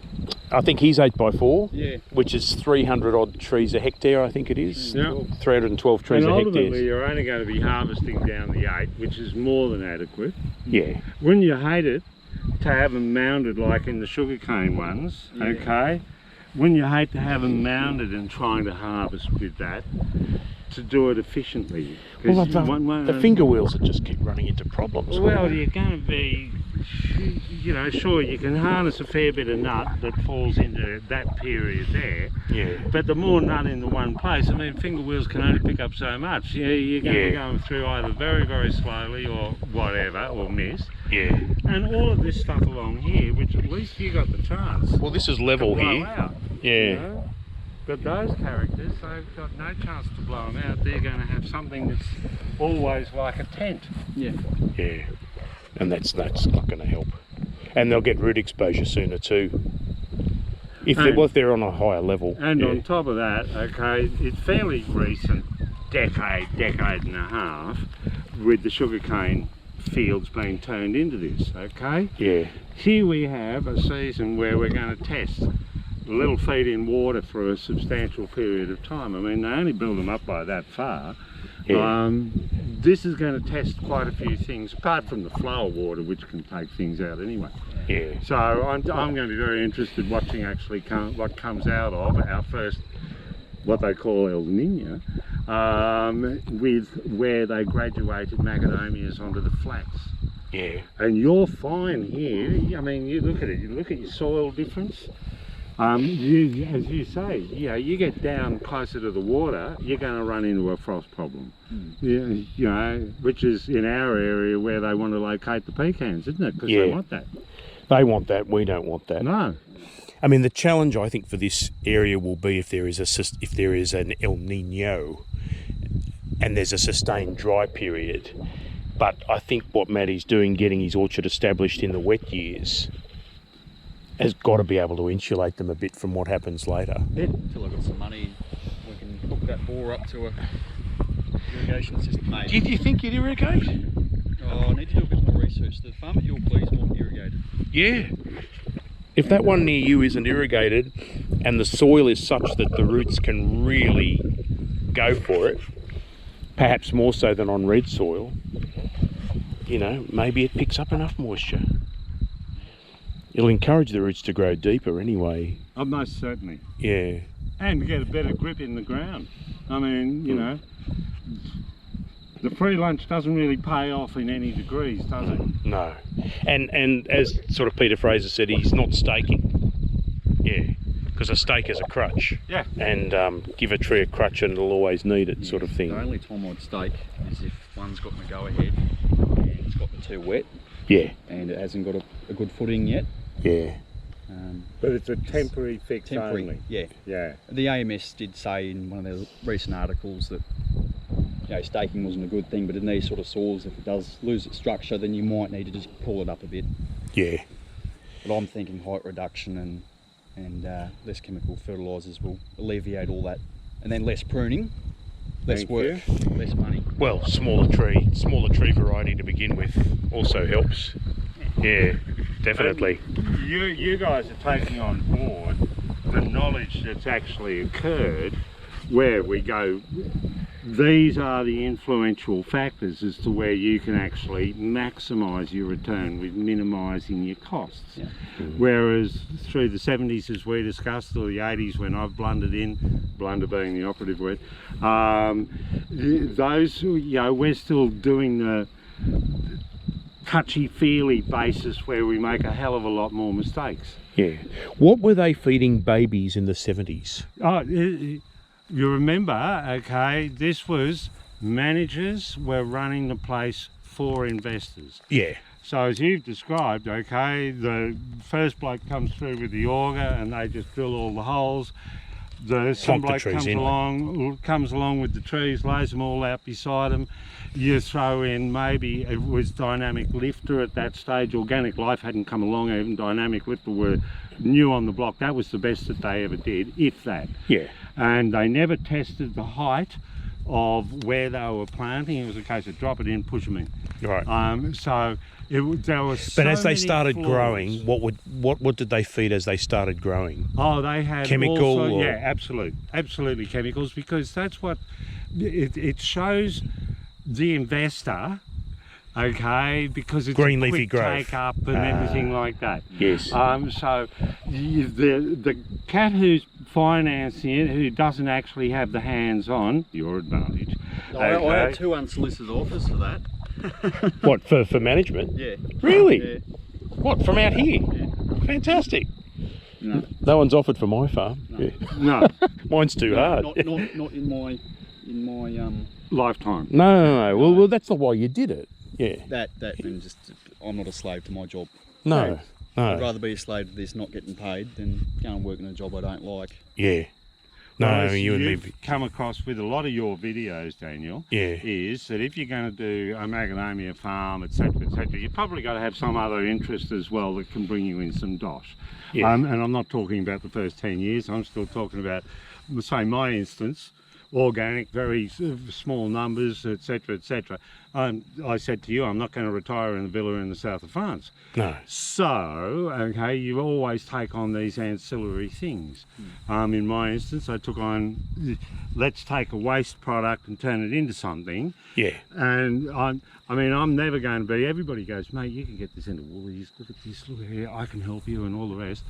I think he's 8x4, Yeah. which is 300 odd trees a hectare, I think it is. Yeah. 312 trees And a ultimately hectare. you're only going to be harvesting down the 8, which is more than adequate. Yeah. Wouldn't you hate it to have them mounded like in the sugarcane ones, okay? Wouldn't you hate to have them mounded and trying to harvest with that, to do it efficiently? Well, the finger wheels would just keep running into problems. Well, you're going to be, you know, sure you can harness a fair bit of nut that falls into that period there. Yeah. But the more nut in the one place, I mean, finger wheels can only pick up so much. You're going to be going through either very, very slowly or whatever, or miss. Yeah. And all of this stuff along here, which at least you got the chance. Well, this is level to blow here. out, Yeah. you know? But those characters, they've got no chance to blow them out. They're going to have something that's always like a tent. Yeah. Yeah. And that's not going to help. And they'll get root exposure sooner too. If they're on a higher level. And on top of that, okay, it's fairly recent, decade and a half, with the sugarcane fields being turned into this, okay? Yeah. Here we have a season where we're going to test a little feed in water for a substantial period of time. I mean, they only build them up by that far. Yeah. This is going to test quite a few things, apart from the flow of water, which can take things out anyway. Yeah. So I'm going to be very interested watching actually what comes out of our first, what they call El Nino, with where they graduated macadamias onto the flats. Yeah. And you're fine here. I mean, you look at it. You look at your soil difference. As you say, you get down closer to the water, you're going to run into a frost problem. You know, which is in our area where they want to locate the pecans, isn't it? Because they want that. They want that. We don't want that. No. I mean, the challenge I think for this area will be if there is an El Nino and there's a sustained dry period. But I think what Matty's doing, getting his orchard established in the wet years, has got to be able to insulate them a bit from what happens later. Until I've got some money, we can hook that bore up to a irrigation system, mate. Do you think you'd irrigate? Oh, I need to do a bit more research. The farm at York Lee's not irrigated. Yeah. If that one near you isn't irrigated and the soil is such that the roots can really go for it, perhaps more so than on red soil, you know, maybe it picks up enough moisture. It'll encourage the roots to grow deeper anyway. Oh, most certainly. Yeah. And get a better grip in the ground. I mean, you know, the free lunch doesn't really pay off in any degrees, does it? No. And as sort of Peter Fraser said, he's not staking. Yeah. Because a stake is a crutch. Yeah. And give a tree a crutch and it'll always need it, sort of thing. The only time I'd stake is if one's got the go-ahead and it's got the too wet. Yeah. And it hasn't got a good footing yet. Yeah. But it's a temporary fix only. Yeah. Yeah. The AMS did say in one of their recent articles that, you know, staking wasn't a good thing, but in these sort of soils, if it does lose its structure, then you might need to just pull it up a bit. Yeah. But I'm thinking height reduction and less chemical fertilisers will alleviate all that. And then less pruning, less work, less money. Well, smaller tree variety to begin with also helps. Yeah, definitely. You guys are taking on board the knowledge that's actually occurred where we go. These are the influential factors as to where you can actually maximise your return with minimising your costs. Yeah. Whereas through the 70s, as we discussed, or the 80s when I've blundered in, blunder being the operative word, those, you know, we're still doing the touchy-feely basis where we make a hell of a lot more mistakes. Yeah. What were they feeding babies in the 70s? Oh, you remember, okay, this was managers were running the place for investors. Yeah. So as you've described, okay, the first bloke comes through with the auger and they just drill all the holes. Some bloke comes along with the trees, lays them all out beside them. You throw in, maybe it was dynamic lifter at that stage. Organic Life hadn't come along, even dynamic lifter were new on the block. That was the best that they ever did, if that. Yeah. And they never tested the height of where they were planting. It was a case of drop it in, push them in. Right. So there was. But as they started growing, what did they feed as they started growing? Oh, they had chemical. Yeah, absolutely chemicals, because that's what it shows the investor. Okay, because it's green a leafy quick growth, take up and everything like that. Yes. So the cat who's financing it, who doesn't actually have the hands on, your advantage. I had 2 unsolicited offers for that. What, for management? Yeah. Really? Yeah. What, from out here? Yeah. Fantastic. No one's offered for my farm. No. Yeah. No. Mine's too hard. Not in my Lifetime. No. Well, that's not why you did it. Yeah. That and just I'm not a slave to my job. No. I'd rather be a slave to this not getting paid than go and work in a job I don't like. Yeah. No, well, you and me. Come across with a lot of your videos, Daniel. Yeah. Is that if you're going to do a macadamia farm, etc., you've probably got to have some other interest as well that can bring you in some dosh. Yeah. And I'm not talking about the first 10 years. I'm still talking about, say, my instance organic, very small numbers, etc., etc. I said to you, I'm not going to retire in a villa in the south of France. No. So, okay, you always take on these ancillary things. In my instance, I took on, let's take a waste product and turn it into something. Yeah. And I'm never going to be, everybody goes, mate, you can get this into Woolies, look at this, look here, I can help you and all the rest.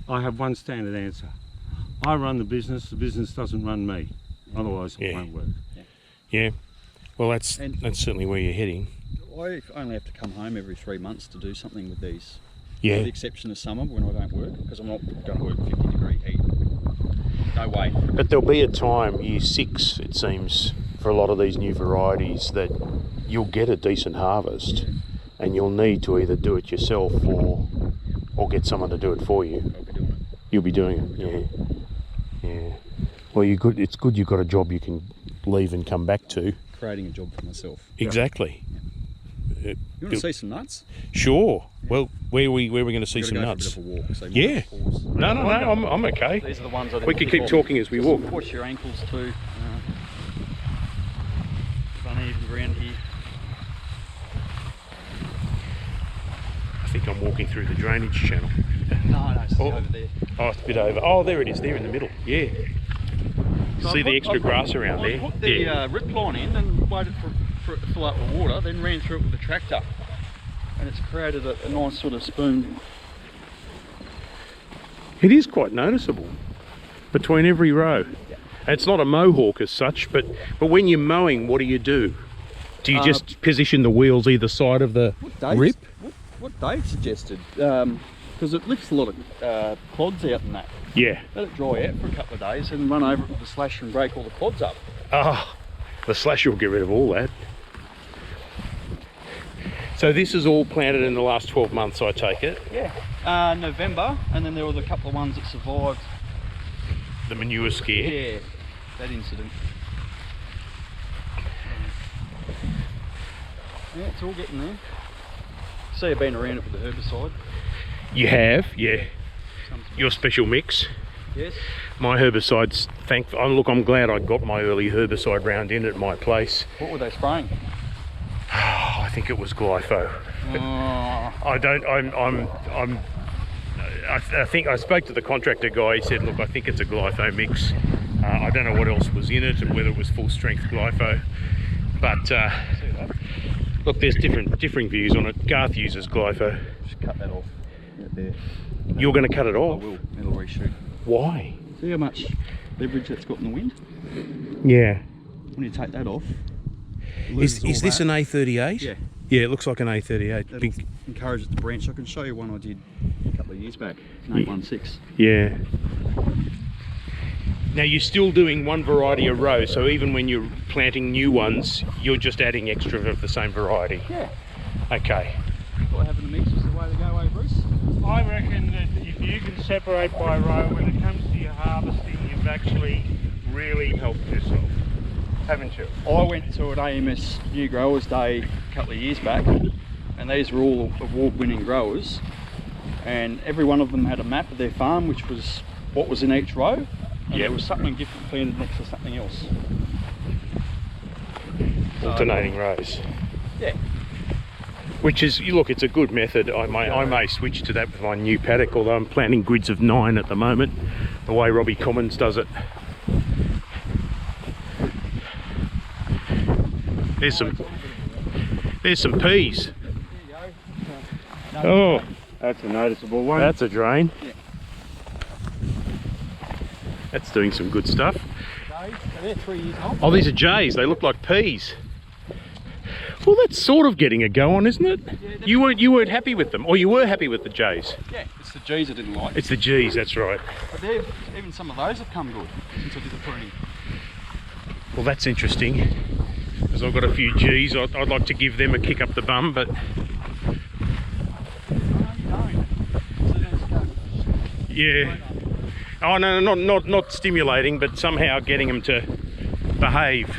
I have one standard answer. I run the business doesn't run me. Otherwise it won't work. Yeah. Well, that's certainly where you're heading. I only have to come home every 3 months to do something with these. Yeah. With the exception of summer when I don't work, because I'm not going to work 50-degree heat. No way. But there'll be a time, year 6, it seems, for a lot of these new varieties that you'll get a decent harvest and you'll need to either do it yourself or get someone to do it for you. I'll be doing it. You'll be doing it, yeah. Well, it's good you've got a job you can leave and come back to. Creating a job for myself. Exactly. You want to see some nuts? Sure. Well, where are we going to see some nuts? For a bit of a walk, so Yeah. No, I'm okay. These are the ones I We can keep talking as we walk. Push your ankles too. Uneven ground here. I think I'm walking through the drainage channel. No, it's over there. Oh, it's a bit over. Oh, there it is, there in the middle. Yeah. So See the extra grass around there? I put the rip line in and waited for it to fill up with water, then ran through it with the tractor. And it's created a nice sort of spoon. It is quite noticeable between every row. Yeah. It's not a mohawk as such, but when you're mowing, what do you do? Do you just position the wheels either side of the rip? What Dave suggested, because it lifts a lot of clods out and that. Yeah. Let it dry out for a couple of days and run over it with the slasher and break all the clods up. Ah, the slasher will get rid of all that. So this is all planted in the last 12 months, I take it? Yeah. November, and then there was a couple of ones that survived. The manure scare? Yeah, that incident. Yeah, it's all getting there. See, I've been around it with the herbicide. You have, yeah. Your special mix? Yes. My herbicides, look, I'm glad I got my early herbicide round in at my place. What were they spraying? I think it was glypho. I think I spoke to the contractor guy. He said, look, I think it's a glypho mix. I don't know what else was in it and whether it was full strength glypho, but look, there's differing views on it. Garth uses glypho. Just cut that off out there. You're going to cut it off? I will. It'll reshoot. Why? See how much leverage that's got in the wind? Yeah. When you take that off, Is this an A38? Yeah. Yeah, it looks like an A38. That'll encourage it to branch. I can show you one I did a couple of years back. It's an 816. Yeah. Now you're still doing one variety a row, so even when you're planting new ones, you're just adding extra of the same variety. Yeah. Okay. Thought having a mix was the way to go, Bruce? I reckon that if you can separate by row, when it comes to your harvesting, you've actually really helped yourself, haven't you? I went to an AMS New Growers Day a couple of years back, and these were all award-winning growers, and every one of them had a map of their farm, which was what was in each row, and there was something different planted next to something else. Alternating rows. Yeah. Which is, look, it's a good method. I may switch to that with my new paddock, although I'm planting grids of 9 at the moment, the way Robbie Commons does it. There's some peas. Oh, That's a noticeable one. that's a drain. Yeah. That's doing some good stuff. They're 3 years old. Oh, these are jays. They look like peas. Well, that's sort of getting a go on, isn't it? Yeah, You weren't happy with them, or you were happy with the jays. Yeah, it's the G's I didn't like. It's the G's, that's right. But even some of those have come good since I did the pruning. Well, that's interesting, because I've got a few G's. I'd like to give them a kick up the bum, but yeah. Oh no, not stimulating, but somehow getting them to behave.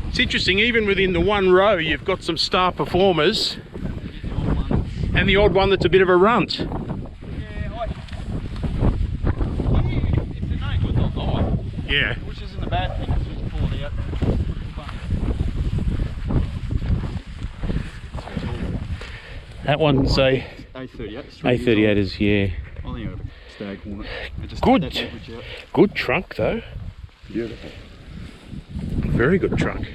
It's interesting, even within the one row, you've got some star performers, and the odd one that's a bit of a runt. Yeah. Which isn't a bad thing, because we can pull it out. That one's a A38. A38 is, yeah. I think I have a staghorn it. I just Good. take that leverage out. Good trunk though. Beautiful. Very good trunk.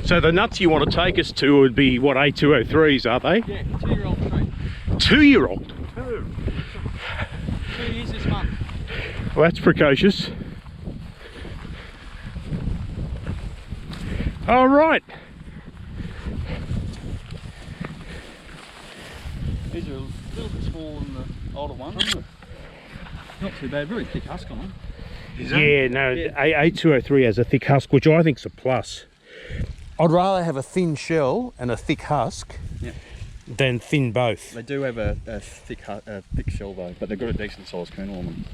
So the nuts you want to take us to would be what, A203s, are they? Yeah, 2-year-old tree. 2-year-old? 2 years this month. Well, that's precocious. All right. These are a little bit smaller than the older ones. Not too bad, very thick husk on them. Yeah, no, A203 has a thick husk, which I think's a plus. I'd rather have a thin shell and a thick husk than thin both. They do have a thick shell though, but they've got a decent sized kernel on them.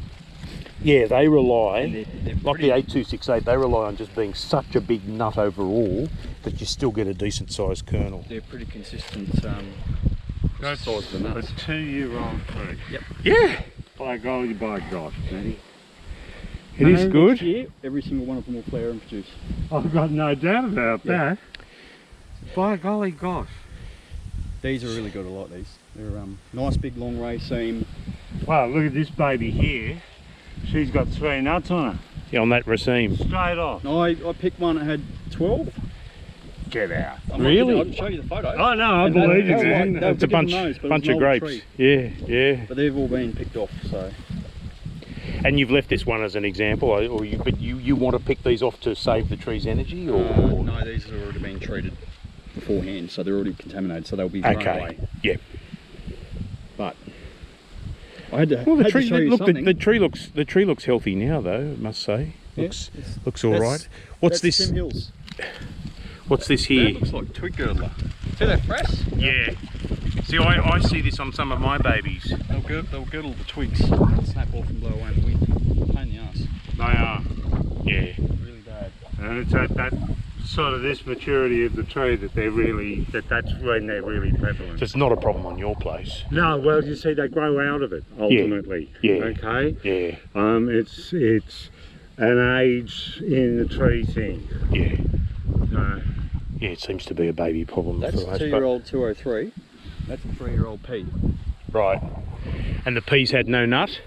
Yeah, they rely, They're like the A268, they rely on just being such a big nut overall that you still get a decent sized kernel. They're pretty consistent That's size of the a nuts. 2-year-old tree. Yep. Yeah, By golly, by gosh, Matty. it is good. Next year, every single one of them will flower and produce. I've got no doubt about that. By golly gosh. These are really good, I like these. They're nice big long ray seam. Well, look at this baby here. She's got 3 nuts on her. Yeah, on that raceme. Straight off. I picked one that had 12. Get out. Really? I can show you the photo. Oh no, I And believe you, they were man. like- they were It's a bigger than bunch, those, but it bunch was an of old grapes. tree. Yeah, yeah. But they've all been picked off, so. And you've left this one as an example, but you want to pick these off to save the tree's energy, or? No, these have already been treated beforehand, so they're already contaminated, so they'll be thrown Okay. away. Yeah. But I had to, Well, the had tree to show you look, something. the tree looks healthy now, though. I must say, looks all that's- right. What's That's this? Tim Hills. What's this That here? looks like twig girdler. See that fresh? Yeah. See, I see this on some of my babies. They'll girdle the twigs, snap off and blow away in the wind. Pain in the ass. They are. Yeah. Really bad. And it's at that sort of this maturity of the tree that they're really, that's when they're really prevalent. So it's not a problem on your place. No, well, you see, they grow out of it ultimately. Yeah. Okay. Yeah. It's an age in the tree thing. Yeah. No. Yeah, it seems to be a baby problem That's for the most part. 2-year-old 203. That's a 3-year-old pea. Right. And the peas had no nut?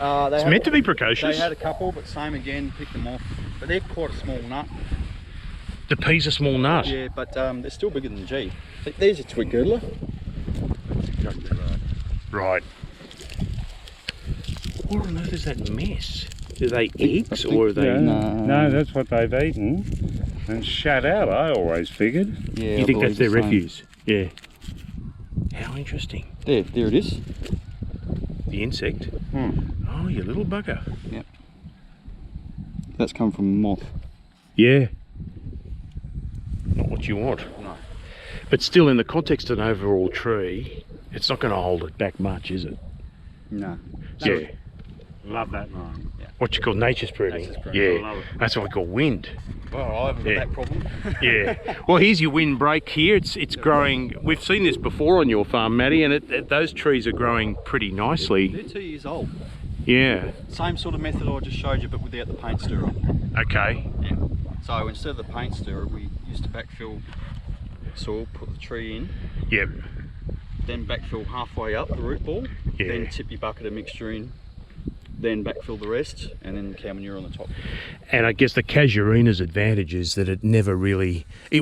It's meant to be precocious. They had a couple, but same again, picked them off. But they're quite a small nut. The pea's a small nut. Yeah, but they're still bigger than G. There's a twig girdler. Right. What on earth is that mess? Are they eggs or are they... Yeah. No, that's what they've eaten and shat out, I always figured. Yeah, You think that's their refuse? Yeah. How interesting. There it is. The insect? Oh, you little bugger. Yep. That's come from a moth. Yeah. Not what you want. No. But still, in the context of an overall tree, it's not going to hold it back much, is it? No. Yeah. Love that line. What you call nature spreading. Nature spreading, Yeah. I love it. That's what we call wind. Well, I haven't Yeah. got that problem. Yeah. Well, here's your windbreak here. It's growing. We've seen this before on your farm, Matty, and those trees are growing pretty nicely. They're 2 years old. Yeah. Same sort of method I just showed you, but without the paint stirrer. Okay. Yeah. So instead of the paint stirrer, we used to backfill soil, put the tree in, Yep. then backfill halfway up the root ball, Yeah. then tip your bucket of mixture in, then backfill the rest, and then cow manure on the top. And I guess the casuarina's advantage is that it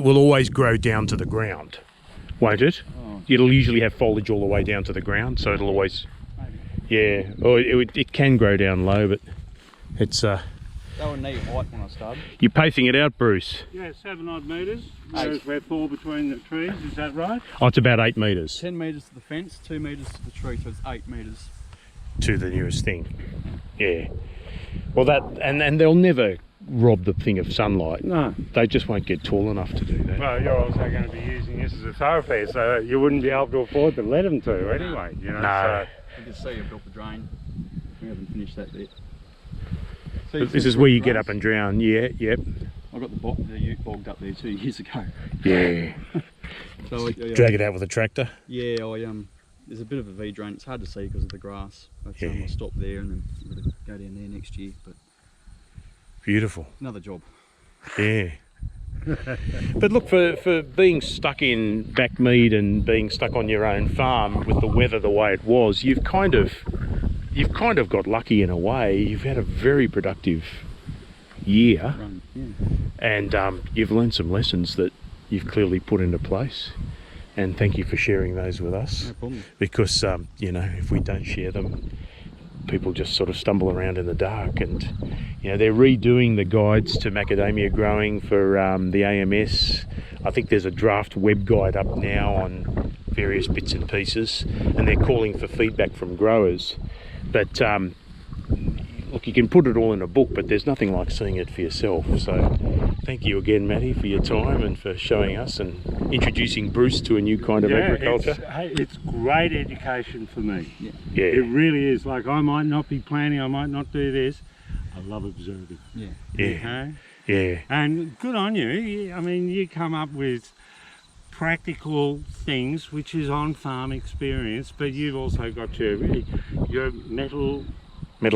will always grow down to the ground, won't it? Oh. It'll usually have foliage all the way down to the ground, so it'll always, Maybe. yeah. Or it can grow down low, but it's They were knee height when I started. you're pacing it out, Bruce. Yeah, 7 odd metres, whereas we're 4 between the trees, is that right? Oh, it's about 8 metres 10 metres to the fence, 2 metres to the tree, so it's 8 metres. to the nearest thing. Yeah. Well, and they'll never rob the thing of sunlight. No. They just won't get tall enough to do that. Well, you're also going to be using this as a thoroughfare, so you wouldn't be able to afford to let them to anyway. You know, No. You can see I've built the drain. We haven't finished that bit. This is where you get up and drown. Yeah. Yep. I got the ute bogged up there 2 years ago. Yeah. So Drag it out with a tractor. Yeah, there's a bit of a V drain. It's hard to see because of the grass. But Yeah. I'll stop there and then I'm going to go down there next year. But Beautiful. Another job. Yeah. But look, for being stuck in Backmead and being stuck on your own farm with the weather the way it was, you've kind of got lucky in a way. You've had a very productive year, and you've learned some lessons that you've clearly put into place. And thank you for sharing those with us. No problem. Because you know, if we don't share them, people just sort of stumble around in the dark. And you know, they're redoing the guides to macadamia growing for the AMS. I think there's a draft web guide up now on various bits and pieces, and they're calling for feedback from growers. But look, you can put it all in a book, but there's nothing like seeing it for yourself. So thank you again, Matty, for your time and for showing us and introducing Bruce to a new kind of agriculture. It's great education for me. Yeah. It really is. Like, I might not be planning, I might not do this. I love observing. Yeah. Yeah. Okay? Yeah. And good on you. I mean, you come up with practical things, which is on-farm experience, but you've also got your metal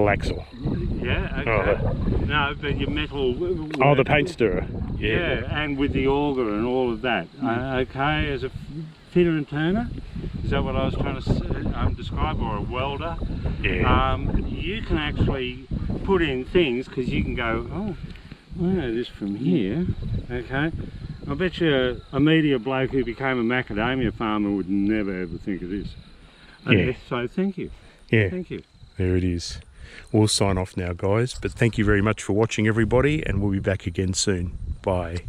axle. Yeah, okay. Oh, no, but your metal... Oh, the paint stirrer. Yeah, and with the auger and all of that. Okay, as a fitter and turner, is that what I was trying to describe, or a welder? Yeah. You can actually put in things, because you can go, oh, I know this from here, okay? I bet you a media bloke who became a macadamia farmer would never ever think of this. Yeah. So thank you. Yeah. Thank you. There it is. We'll sign off now, guys, but thank you very much for watching, everybody, and we'll be back again soon. Bye.